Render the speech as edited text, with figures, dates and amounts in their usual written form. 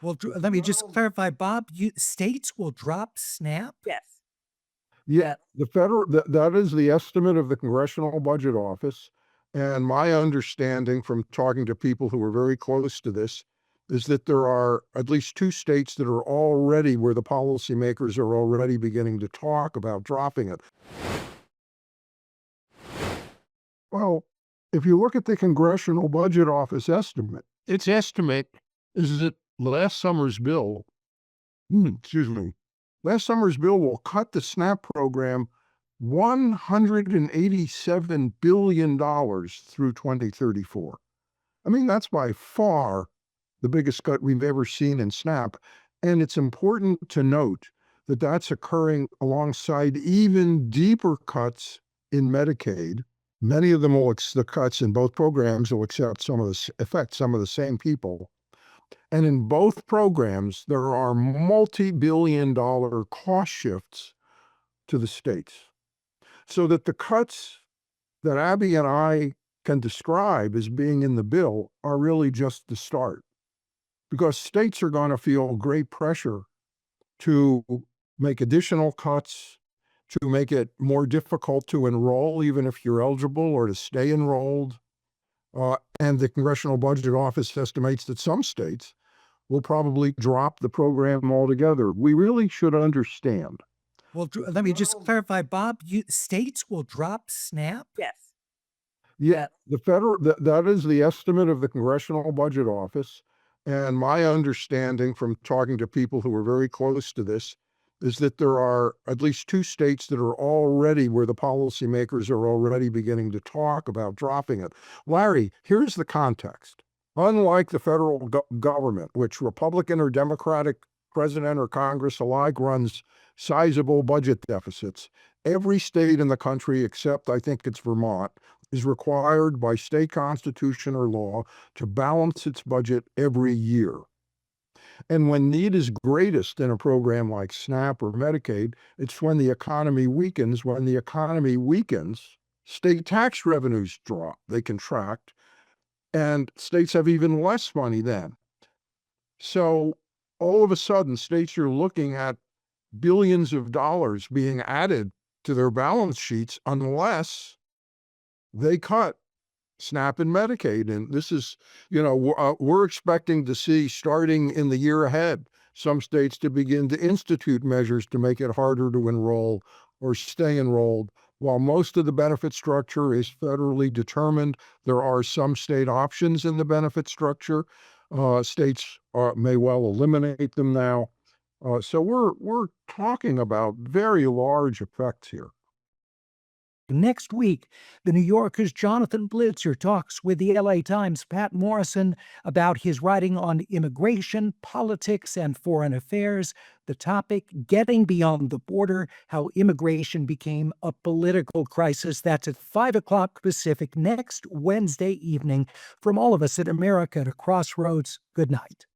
Well, let me just clarify, Bob, states will drop SNAP? Yes. Yeah, the federal that is the estimate of the Congressional Budget Office, and my understanding from talking to people who are very close to this is that there are at least 2 states that are already where the policymakers are already beginning to talk about dropping it. Well, if you look at the Congressional Budget Office estimate, its estimate is that last summer's bill excuse me, last summer's bill will cut the SNAP program $187 billion through 2034. I mean, that's by far the biggest cut we've ever seen in SNAP. And it's important to note that that's occurring alongside even deeper cuts in Medicaid. Many of them the cuts in both programs will affect some of the same people. And in both programs, there are multi-billion-dollar cost shifts to the states. So that the cuts that Abby and I can describe as being in the bill are really just the start. Because states are going to feel great pressure to make additional cuts, to make it more difficult to enroll, even if you're eligible, or to stay enrolled. And the Congressional Budget Office estimates that some states will probably drop the program altogether. We really should understand. Well, let me just clarify, Bob, states will drop SNAP? Yes. Yeah, that is the estimate of the Congressional Budget Office. And my understanding from talking to people who are very close to this is that there are at least 2 states that are already where the policymakers are already beginning to talk about dropping it. Larry, here's the context. Unlike the federal government, which Republican or Democratic president or Congress alike runs sizable budget deficits, every state in the country, except I think it's Vermont, is required by state constitution or law to balance its budget every year. And when need is greatest in a program like SNAP or Medicaid, it's when the economy weakens. When the economy weakens, state tax revenues drop, they contract, and states have even less money then. So all of a sudden, states are looking at billions of dollars being added to their balance sheets unless they cut SNAP and Medicaid. And this is, we're expecting to see, starting in the year ahead, some states to begin to institute measures to make it harder to enroll or stay enrolled. While most of the benefit structure is federally determined, there are some state options in the benefit structure. States may well eliminate them now. So we're talking about very large effects here. Next week, the New Yorker's Jonathan Blitzer talks with the LA Times' Pat Morrison about his writing on immigration, politics, and foreign affairs. The topic, Getting Beyond the Border, How Immigration Became a Political Crisis. That's at 5 o'clock Pacific next Wednesday evening. From all of us at America at a Crossroads, good night.